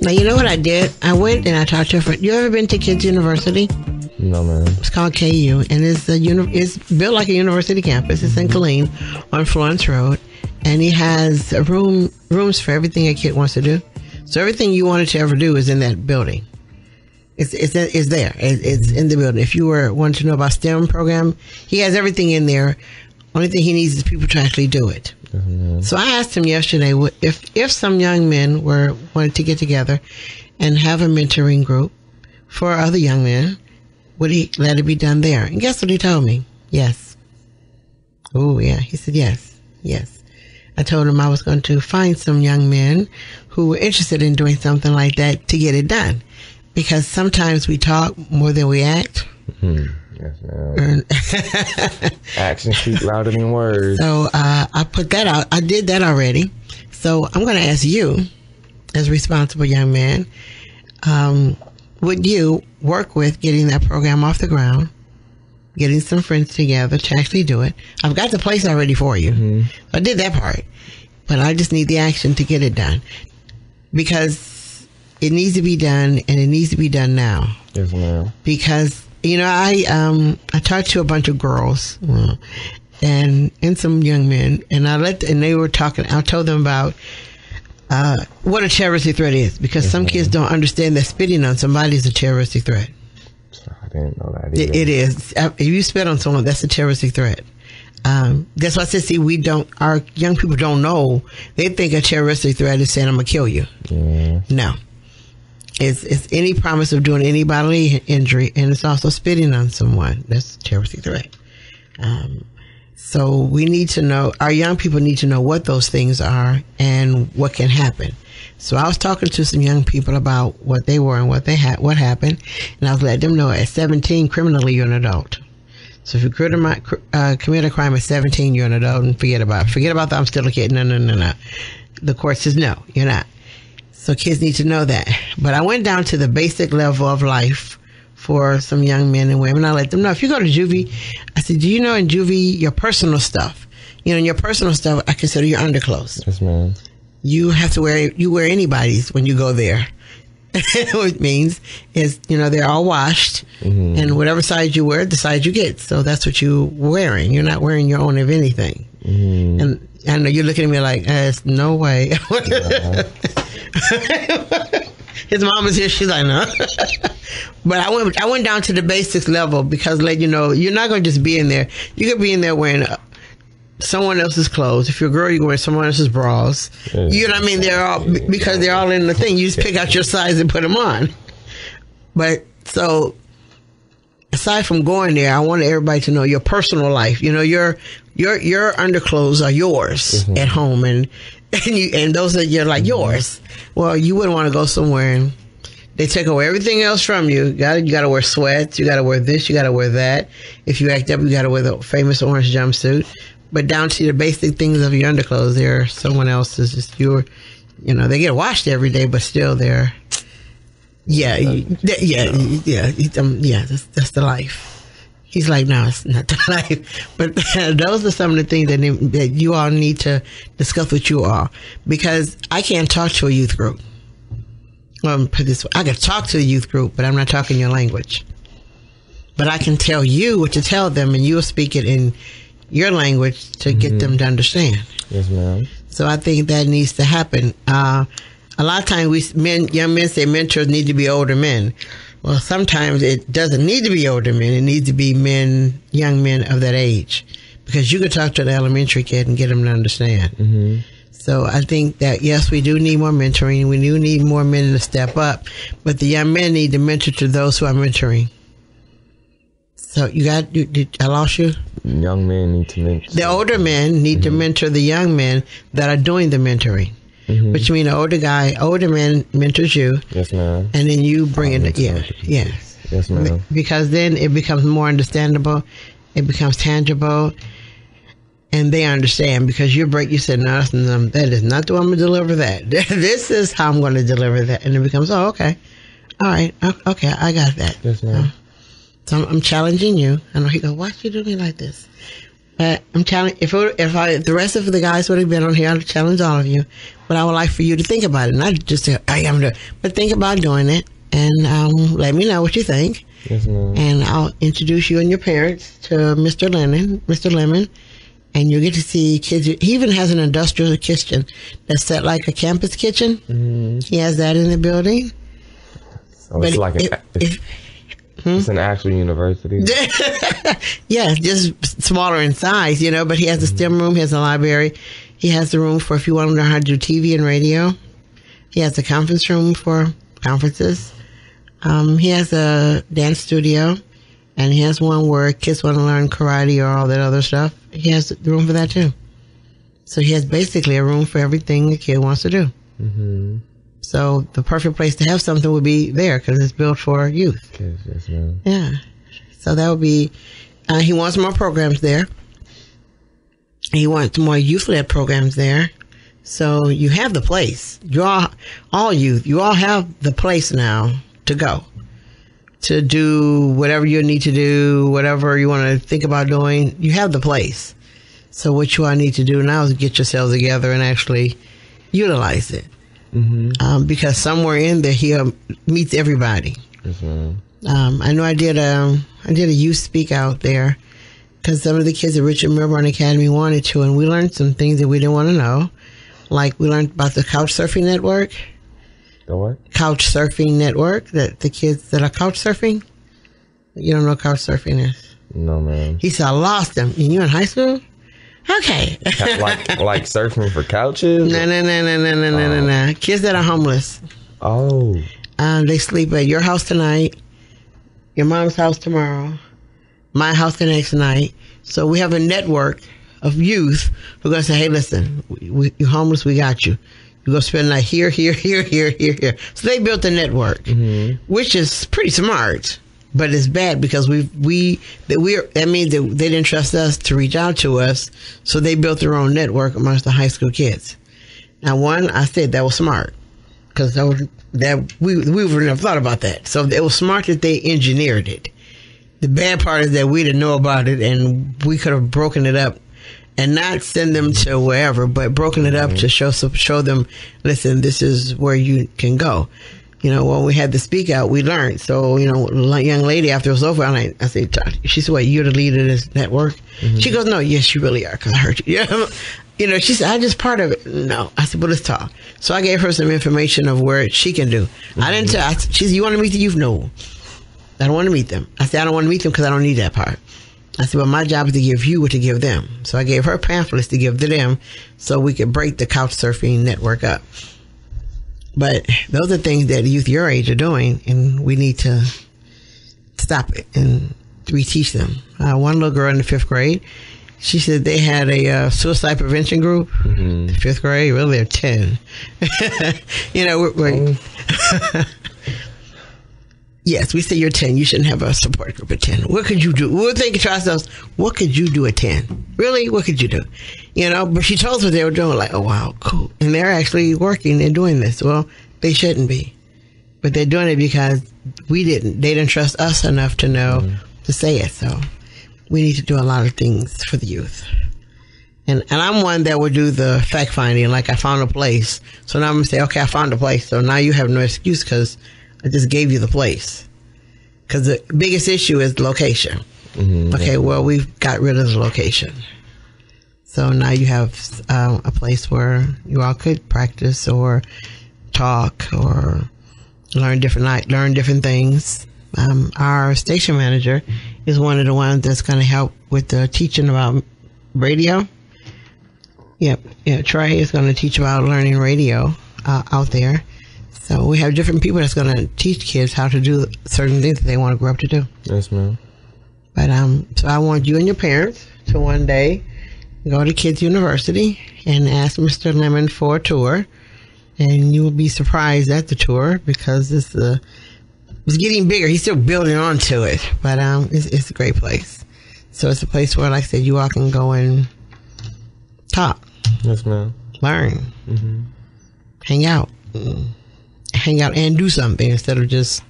Now, you know what I did? I went and I talked to a friend. You ever been to Kids University? No, man. It's called KU, and it's built like a university campus. It's in Killeen on Florence Road, and he has rooms for everything a kid wants to do. So everything you wanted to ever do is in that building. It's there. It's in the building. If you wanted to know about STEM program, he has everything in there. Only thing he needs is people to actually do it. Mm-hmm. So I asked him yesterday if some young men wanted to get together and have a mentoring group for other young men, would he let it be done there? And guess what he told me? Yes. Oh, yeah. He said yes. Yes. I told him I was going to find some young men who were interested in doing something like that to get it done. Because sometimes we talk more than we act. Mm-hmm. Yes, ma'am. Actions speak louder than words. So I put that out. I did that already. So I'm going to ask you, as a responsible young man, would you work with getting that program off the ground, getting some friends together to actually do it? I've got the place already for you. Mm-hmm. I did that part, but I just need the action to get it done, because it needs to be done, and it needs to be done now. Yes, ma'am. Because I talked to a bunch of girls and some young men, and they were talking. I told them about what a terroristic threat is, because some kids don't understand that spitting on somebody is a terroristic threat. I didn't know that either. It is. If you spit on someone, that's a terroristic threat. That's why I said, our young people don't know. They think a terroristic threat is saying, I'm going to kill you. Yeah. No. It's any promise of doing any bodily injury, and it's also spitting on someone. That's a terroristic threat. So we need to know, our young people need to know what those things are and what can happen. So I was talking to some young people about what they were and what happened, and I was letting them know at 17, criminally, you're an adult. So if you commit a crime at 17, you're an adult, and forget about that. I'm still a kid. No. The court says no, you're not. So kids need to know that. But I went down to the basic level of life for some young men and women. I let them know, if you go to juvie, I said, do you know in juvie, your personal stuff, in your personal stuff, I consider your underclothes. Yes, ma'am. You have to wear anybody's when you go there. What it means is, they're all washed, mm-hmm. and whatever size you wear, the size you get. So that's what you're wearing. You're not wearing your own of anything. Mm-hmm. And I know you're looking at me like, there's no way. His mom is here. She's like, no. But I went down to the basics level, because you're not going to just be in there. You could be in there wearing someone else's clothes. If you're a girl, you wear someone else's bras. You know what I mean? They're all, because they're all in the thing. You just pick out your size and put them on. But so, aside from going there, I wanted everybody to know your personal life. Your underclothes are yours, mm-hmm. at home, and those are yours. Well, you wouldn't want to go somewhere and they take away everything else from you. You got to wear sweats. You got to wear this. You got to wear that. If you act up, you got to wear the famous orange jumpsuit. But down to the basic things of your underclothes, they're someone else's. Just they get washed every day, but still they're. Yeah. That's the life. He's like, no, it's not the life. But those are some of the things that you all need to discuss with you all, because I can't talk to a youth group. Put this way, I can talk to a youth group, but I'm not talking your language. But I can tell you what to tell them, and you'll speak it in your language to mm-hmm. get them to understand. Yes, ma'am. So I think that needs to happen. A lot of times young men say mentors need to be older men. Well, sometimes it doesn't need to be older men. It needs to be young men of that age, because you could talk to an elementary kid and get them to understand. Mm-hmm. So I think that, yes, we do need more mentoring. We do need more men to step up, but the young men need to mentor to those who are mentoring. So I lost you? Young men need to mentor. The older men need mm-hmm. to mentor the young men that are doing the mentoring. Mm-hmm. Which means older man mentors you. Yes, ma'am. And then you bring it. Yes, ma'am. Because then it becomes more understandable. It becomes tangible. And they understand, because you said, no, that is not the way I'm going to deliver that. This is how I'm going to deliver that. And it becomes, oh, okay. All right. Okay, I got that. Yes, ma'am. So I'm challenging you. I know he goes, why you do me like this? But I'm telling, if the rest of the guys would have been on here, I'd challenge all of you. But I would like for you to think about it, not just say, I am doing it, but think about doing it, and let me know what you think. Yes, ma'am. And I'll introduce you and your parents to Mr. Lemon, and you'll get to see kids. He even has an industrial kitchen that's set like a campus kitchen. Mm-hmm. He has that in the building. So it's like it's an actual university. Yeah, just smaller in size, but he has a STEM room, he has a library, he has the room for if you want to learn how to do TV and radio. He has a conference room for conferences. He has a dance studio, and he has one where kids want to learn karate or all that other stuff. He has the room for that too. So he has basically a room for everything a kid wants to do. Mm-hmm. So the perfect place to have something would be there because it's built for youth. Yes, ma'am. Yeah. So that would be, he wants more programs there. He wants more youth-led programs there. So you have the place. You all youth, you all have the place now to go. To do whatever you need to do, whatever you want to think about doing, you have the place. So what you all need to do now is get yourselves together and actually utilize it. Mm-hmm. Because somewhere in there he meets everybody. Yes, ma'am. I know I did a youth speak out there because some of the kids at Richard Milburn Academy wanted to, and we learned some things that we didn't want to know. Like we learned about the couch surfing network. The what? Couch surfing network, that the kids that are couch surfing. You don't know what couch surfing is? No, ma'am. He said, I lost them. And you in high school? Okay. like surfing for couches? No. Kids that are homeless. Oh. They sleep at your house tonight, your mom's house tomorrow, my house the next night. So we have a network of youth who are going to say, hey, listen, you're homeless, we got you. You're going to spend the night here. So they built a network, mm-hmm. which is pretty smart. But it's bad because that means that they didn't trust us to reach out to us, so they built their own network amongst the high school kids. Now, I said that was smart because we would have thought about that. So it was smart that they engineered it. The bad part is that we didn't know about it, and we could have broken it up and not send them to wherever, but broken it up to show them, listen, this is where you can go. When we had the speak out, we learned. So, young lady, after it was over, I said, she said, what, you're the leader of this network? Mm-hmm. She goes, no, yes, you really are, because I heard you. She said, I'm just part of it. No. I said, well, let's talk. So I gave her some information of where she can do. Mm-hmm. I didn't tell, she said, you want to meet the youth? No. I don't want to meet them. I said, I don't want to meet them because I don't need that part. I said, well, my job is to give you what to give them. So I gave her pamphlets to give to them so we could break the couch surfing network up. But those are things that youth your age are doing, and we need to stop it and reteach them. One little girl in the 5th grade, she said they had a suicide prevention group. Mm-hmm. 5th grade, really, they're 10. Yes, we say you're 10. You shouldn't have a support group at 10. What could you do? We're thinking to ourselves, what could you do at 10? Really? What could you do? But she told us what they were doing, like, oh, wow, cool. And they're actually working and doing this. Well, they shouldn't be. But they're doing it because they didn't trust us enough to know to say it. So we need to do a lot of things for the youth. And I'm one that would do the fact finding, like I found a place. So now I'm going to say, okay, I found a place. So now you have no excuse because I just gave you the place. Because the biggest issue is location. Mm-hmm. Okay, well, we've got rid of the location. So now you have a place where you all could practice or talk or learn different things. Our station manager is one of the ones that's going to help with the teaching about radio. Yep. Yeah, Trey is going to teach about learning radio out there. So we have different people that's going to teach kids how to do certain things that they want to grow up to do. Yes, ma'am. But so I want you and your parents to one day go to Kids University and ask Mr. Lemon for a tour. And you will be surprised at the tour because it's getting bigger. He's still building onto it, but it's a great place. So it's a place where, like I said, you all can go and talk. Yes, ma'am. Learn. Mm-hmm. Hang out and do something instead of just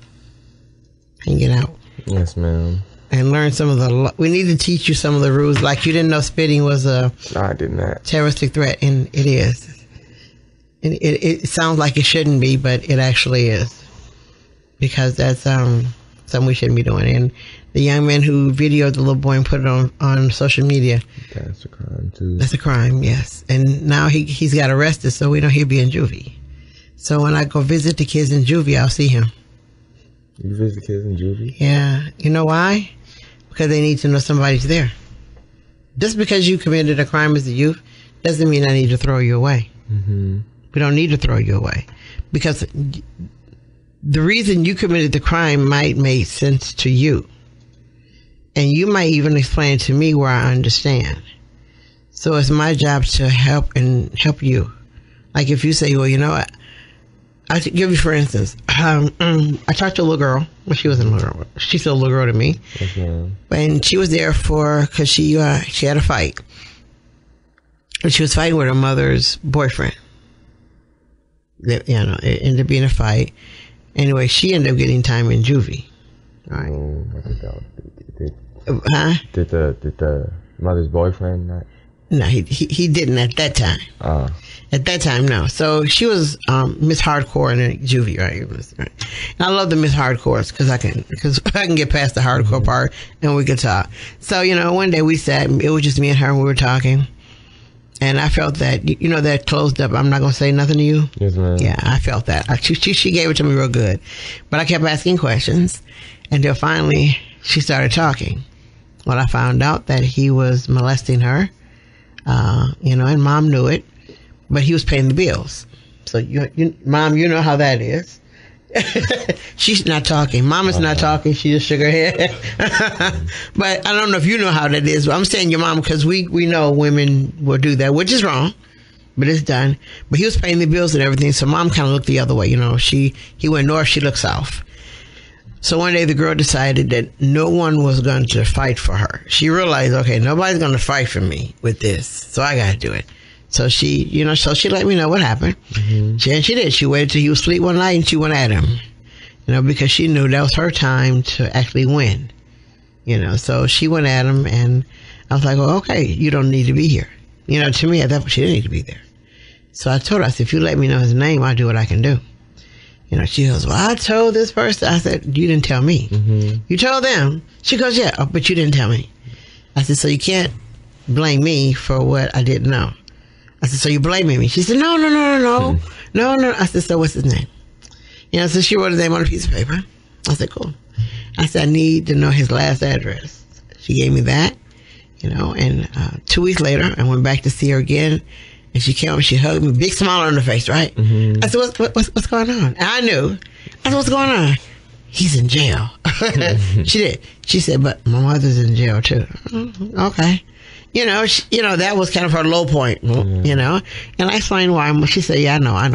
hanging out. Yes, ma'am. and learn some of the. We need to teach you some of the rules. Like you didn't know spitting was a I did not. terroristic threat, and it is. And it sounds like it shouldn't be, but it actually is, because that's something we shouldn't be doing. And the young man who videoed the little boy and put it on social media. That's a crime too. That's a crime, yes. And now he's got arrested, so we know he'll be in juvie. So when I go visit the kids in juvie, I'll see him. You visit kids in juvie? Yeah. You know why? Because they need to know somebody's there. Just because you committed a crime as a youth doesn't mean I need to throw you away. Mm-hmm. We don't need to throw you away. Because the reason you committed the crime might make sense to you. And you might even explain to me where I understand. So it's my job to help you. Like if you say, well, you know what? I'll give you, for instance, I talked to a little girl. Well, she wasn't a little girl. She's still a little girl to me. Okay. And she was there because she had a fight. And she was fighting with her mother's boyfriend. It ended up being a fight. Anyway, she ended up getting time in juvie. All right. I think that was, Huh? Did the mother's boyfriend not? No, he didn't at that time. At that time, no. So she was Miss Hardcore in a juvie, right? And I love the Miss Hardcores because I can get past the hardcore part and we could talk. So one day we sat. It was just me and her, and we were talking. And I felt that that closed up. I'm not gonna say nothing to you. Yes, ma'am. Yeah, I felt that. She gave it to me real good, but I kept asking questions until finally she started talking. Well, I found out that he was molesting her, and Mom knew it, but he was paying the bills. So, Mom, you know how that is. She's not talking. Mama's not talking. She just shook her head. But I don't know if you know how that is. But I'm saying your mom because we know women will do that, which is wrong, but it's done. But he was paying the bills and everything, so Mom kind of looked the other way. He went north, she looked south. So one day the girl decided that no one was going to fight for her. She realized, okay, nobody's going to fight for me with this, so I got to do it. So she let me know what happened. Mm-hmm. And she did. She waited till he was asleep one night and she went at him, because she knew that was her time to actually win. So she went at him, and I was like, well, okay, you don't need to be here. To me at that point, she didn't need to be there. So I told her, I said, if you let me know his name, I'll do what I can do. She goes, well, I told this person. I said, you didn't tell me. Mm-hmm. You told them. She goes, yeah, but you didn't tell me. I said, so you can't blame me for what I didn't know. I said, so you're blaming me? She said, no. No. I said, so what's his name? So she wrote his name on a piece of paper. I said, cool. I said, I need to know his last address. She gave me that, and 2 weeks later, I went back to see her again. And she came up and she hugged me, big smile on her face, right? Mm-hmm. I said, what's going on? And I knew. I said, what's going on? He's in jail. She did. She said, but my mother's in jail too. Okay. That was kind of her low point, And I explained why. She said, yeah, I know. I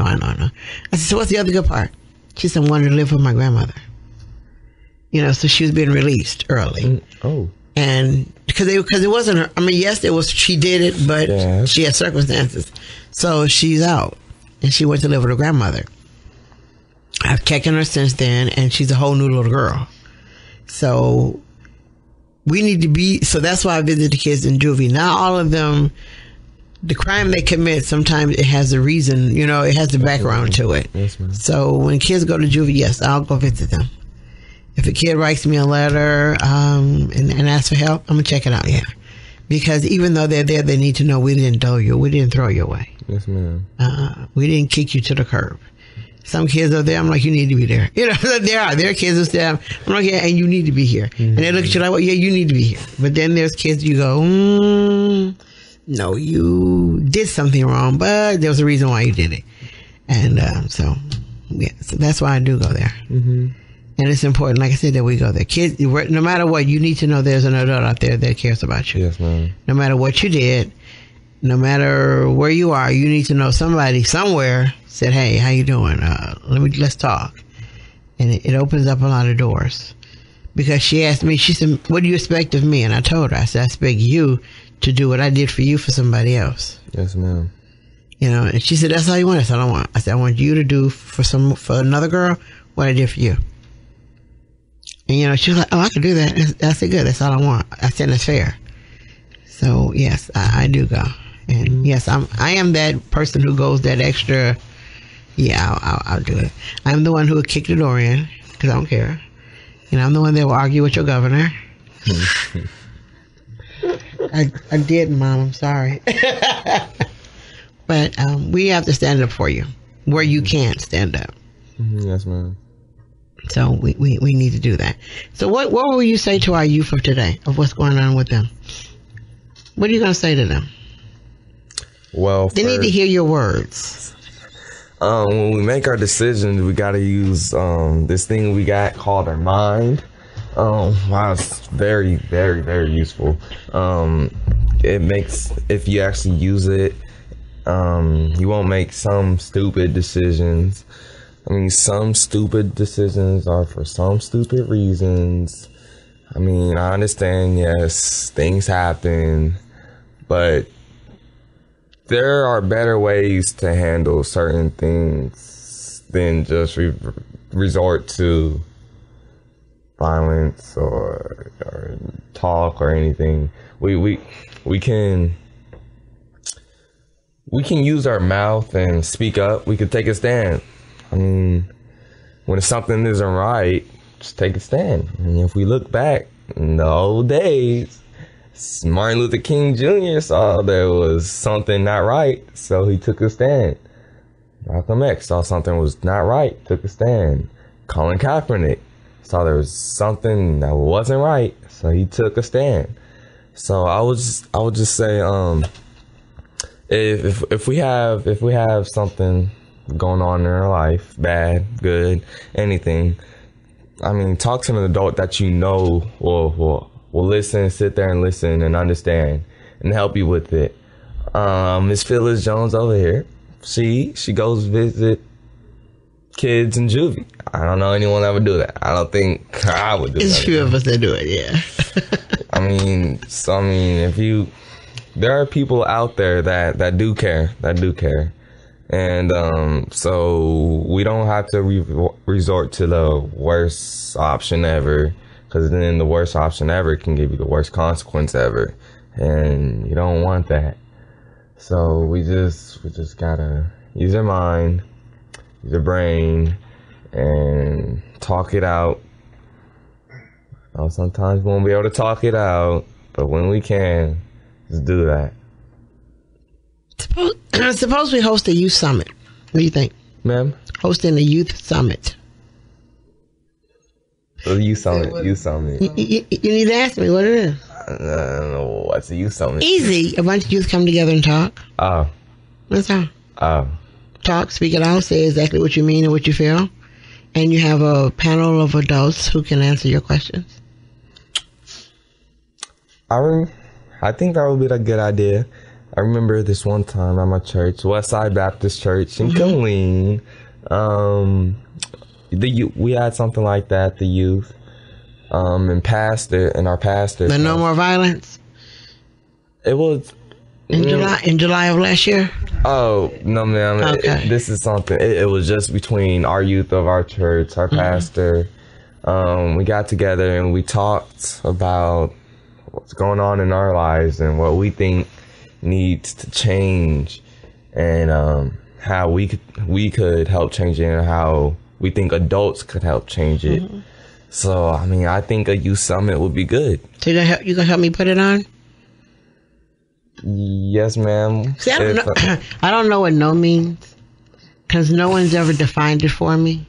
said, so what's the other good part? She said, I wanted to live with my grandmother. So she was being released early. Oh. And because it wasn't her. I mean, yes, it was. She did it, but she had circumstances. So she's out, and she went to live with her grandmother. I've checked on her since then, and she's a whole new little girl. So we need to be. So that's why I visit the kids in juvie. Not all of them. The crime they commit, sometimes it has a reason. It has a background to it. Yes, ma'am. So when kids go to juvie, yes, I'll go visit them. If a kid writes me a letter and asks for help, I'm going to check it out, yeah. Because even though they're there, they need to know we didn't throw you away. Yes, ma'am. We didn't kick you to the curb. Some kids are there, I'm like, you need to be there. There are kids who say, I'm like, yeah, and you need to be here. Mm-hmm. And they look at you like, well, yeah, you need to be here. But then there's kids you go, no, you did something wrong, but there was a reason why you did it. And so that's why I do go there. Mm-hmm. And it's important, like I said, that we go there. Kids, no matter what, you need to know there's an adult out there that cares about you. Yes, ma'am. No matter what you did, no matter where you are, you need to know somebody somewhere said, hey, how you doing? Let's talk. And it opens up a lot of doors. Because she asked me, she said, what do you expect of me? And I told her, I said, I expect you to do what I did for you for somebody else. Yes, ma'am. And she said, that's all you want? I said, I don't want. I said, I want you to do for another girl what I did for you. And, you know, she was like, oh, I can do that. I said, good. That's all I want. I said, it's fair. So, yes, I do go. And, yes, I am that person who goes that extra. Yeah, I'll do it. I'm the one who would kick the door in because I don't care. And I'm the one that will argue with your governor. I did, Mom. I'm sorry. But we have to stand up for you where you can't stand up. Yes, ma'am. So we need to do that. So what will you say to our youth of today, of what's going on with them? What are you going to say to them? Well, they need to hear your words. When we make our decisions, we got to use this thing we got called our mind. Wow, it's very, very, very useful. It makes, if you actually use it, you won't make some stupid decisions. I mean, some stupid decisions are for some stupid reasons. I mean, I understand, yes, things happen, but there are better ways to handle certain things than just resort to violence or talk or anything. We can use our mouth and speak up. We can take a stand. I mean, when something isn't right, just take a stand. I mean, if we look back in the old days, Martin Luther King Jr. saw there was something not right, so he took a stand. Malcolm X saw something was not right, took a stand. Colin Kaepernick saw there was something that wasn't right, so he took a stand. So I would just say, if we have something going on in our life, bad, good, anything, I mean, talk to an adult that you know will listen, sit there and listen and understand and help you with it. Miss Phyllis Jones over here, she goes visit kids in juvie. I don't know anyone that would do that. I don't think I would do that. There's a few of us that do it, yeah. There are people out there that do care. And so we don't have to resort to the worst option ever, because then the worst option ever can give you the worst consequence ever, and you don't want that. So we just gotta use our mind, use our brain, and talk it out. Sometimes we won't be able to talk it out, but when we can, just do that. Suppose we host a youth summit. What do you think? Ma'am? Hosting a youth summit. A youth summit. You need to ask me what it is. I don't know. What's a youth summit? Easy. A bunch of youth come together and talk. Oh. That's all. Oh. Talk, speak it out, say exactly what you mean and what you feel. And you have a panel of adults who can answer your questions. I think that would be a good idea. I remember this one time at my church, Westside Baptist Church in Killeen. We had something like that, the youth, and our pastor. The No More Violence? It was in July of last year? Oh, no, ma'am. Okay. This is something. It was just between our youth of our church, our pastor. We got together and we talked about what's going on in our lives and what we think needs to change, and how we could help change it, and how we think adults could help change it. So, I mean, I think a youth summit would be good. So you gonna help me put it on? Yes, ma'am. See, I don't know what no means, because no one's ever defined it for me.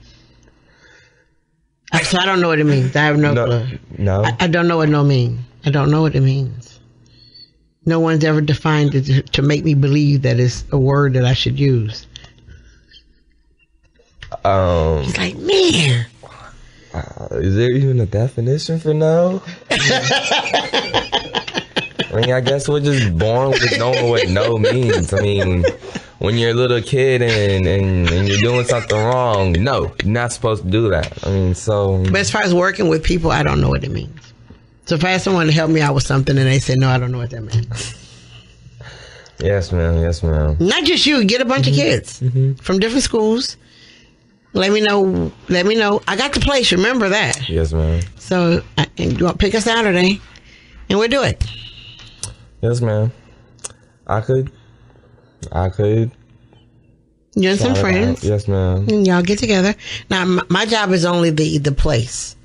So I don't know what it means. I have no clue. No. I don't know what no means. I don't know what it means. No one's ever defined it to make me believe that it's a word that I should use. It's like, man. Is there even a definition for no? I mean, I guess we're just born with knowing what no means. I mean, when you're a little kid and you're doing something wrong, no, you're not supposed to do that. I mean, so. But as far as working with people, I don't know what it means. So if I had someone to help me out with something and they say, no, I don't know what that means. Yes, ma'am. Yes, ma'am. Not just you. Get a bunch of kids from different schools Let me know. Let me know. I got the place. Remember that. Yes, ma'am. So you want to pick a Saturday, and we'll do it. Yes, ma'am. I could. You and some friends. Yes, ma'am. And y'all get together. Now, my job is only the place.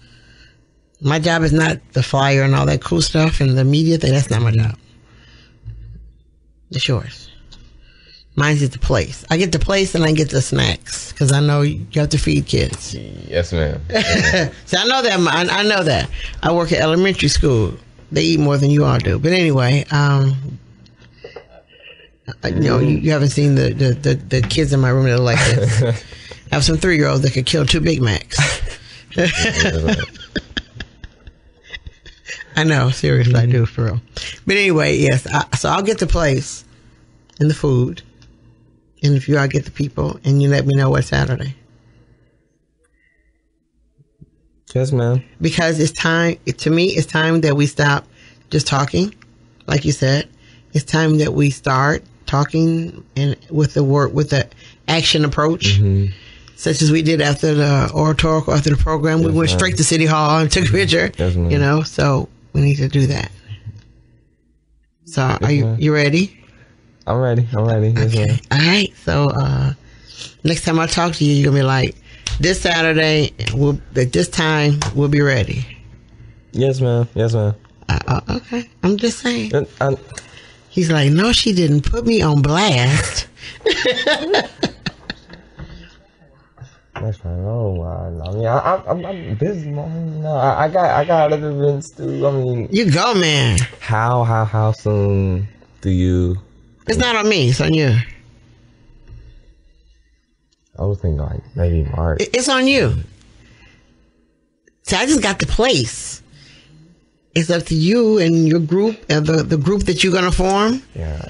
My job is not the flyer and all that cool stuff and the media thing. That's not my job. It's yours. Mine's just the place. I get the place and I get the snacks because I know you have to feed kids. Yes, ma'am. So I know that. I know that. I work at elementary school. They eat more than you all do. But anyway, you know, you haven't seen the kids in my room that are like this. I have some 3-year-olds that could kill 2 Big Macs. I know, seriously, I do, for real. But anyway, yes, so I'll get the place and the food. And if you all get the people, and you let me know what Saturday. Yes, ma'am. Because it's time, to me, it's time that we stop just talking, like you said. It's time that we start talking and with the action approach, such as we did after the oratorical, after the program. We went straight to City Hall and took a picture, you know, so we need to do that. So are you ready? I'm ready. Yes, okay. All right. So next time I talk to you, you're going to be like, this Saturday, at this time, we'll be ready. Yes, ma'am. Okay. I'm just saying. He's like, no, she didn't put me on blast. That's fine. Oh, I mean, I'm busy, man. No, I got other events too. I mean, you go, man. How soon do you? It's not on me. It's on you. I was thinking like maybe March. It's on you. See, I just got the place. It's up to you and your group, and the group that you're gonna form. Yeah.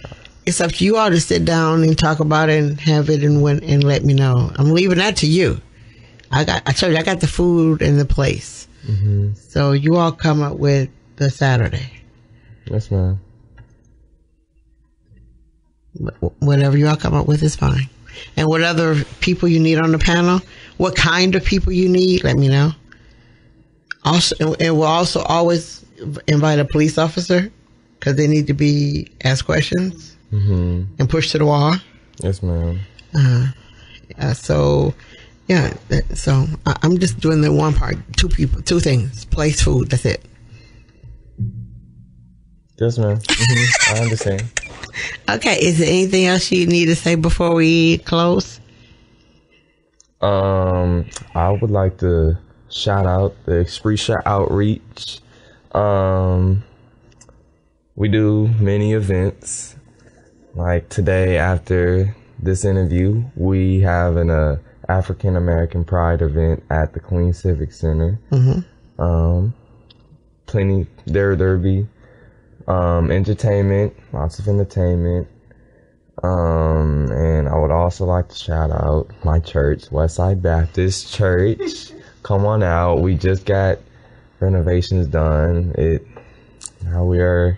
It's up to you all to sit down and talk about it and have it and let me know. I'm leaving that to you. I told you I got the food and the place. So you all come up with the Saturday. Yes, ma'am. Whatever you all come up with is fine. And what other people you need on the panel, what kind of people you need, let me know. Also, and we'll also always invite a police officer because they need to be asked questions and pushed to the wall. Yes, ma'am. So I'm just doing the one part. 2 people, 2 things: place, food. That's it. Yes, ma'am. I understand. Okay. Is there anything else you need to say before we close? I would like to shout out the Expressia Outreach. We do many events. Like today, after this interview, we have an African American Pride event at the Queen Civic Center. Plenty there'll be entertainment, lots of entertainment. And I would also like to shout out my church, Westside Baptist Church. Come on out. We just got renovations done. Now we are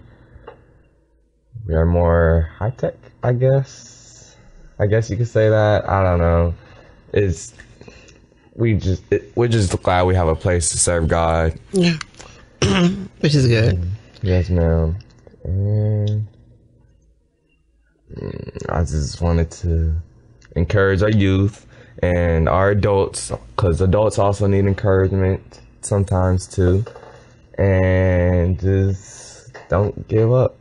more high tech, I guess. I guess you could say that. I don't know. We're just glad we have a place to serve God. Yeah. Which is good. Yes, ma'am. And I just wanted to encourage our youth and our adults, because adults also need encouragement sometimes too. And just don't give up.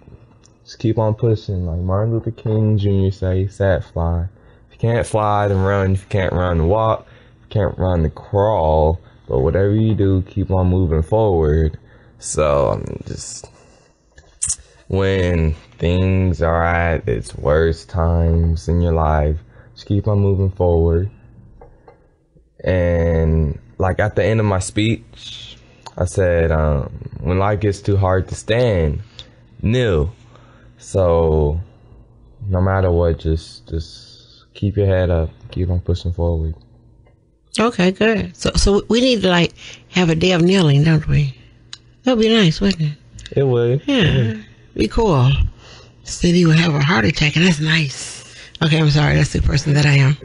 Just keep on pushing. Like Martin Luther King Jr. said fly. If you can't fly, then run. If you can't run, then walk. If you can't run, then crawl. But whatever you do, keep on moving forward. So just when things are at its worst times in your life, just keep on moving forward. And like at the end of my speech, I said, when life gets too hard to stand, kneel. So no matter what, just keep your head up, keep on pushing forward. Okay, good. So we need to like have a day of kneeling, don't we? That would be nice, wouldn't it? It would. Yeah, it would. Be cool. City would have a heart attack, and that's nice. Okay, I'm sorry. That's the person that I am.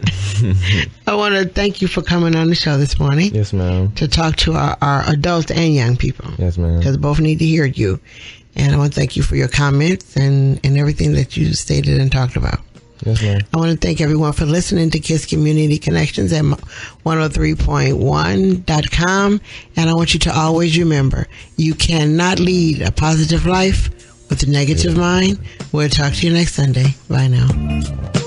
I want to thank you for coming on the show this morning. Yes, ma'am. To talk to our adults and young people. Yes, ma'am. Because both need to hear you. And I want to thank you for your comments and everything that you stated and talked about. Yes, ma'am. I want to thank everyone for listening to Kids Community Connections at 103.1.com. And I want you to always remember, you cannot lead a positive life with a negative mind. We'll talk to you next Sunday. Bye now.